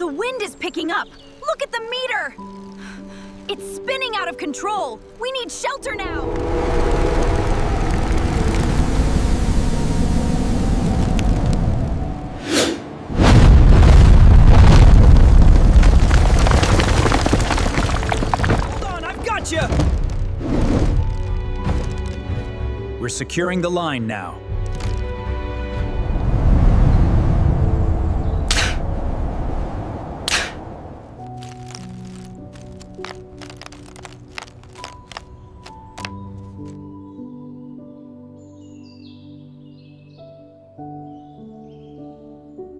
The wind is picking up! Look at the meter! It's spinning out of control! We need shelter now! Hold on, I've got you! We're securing the line now.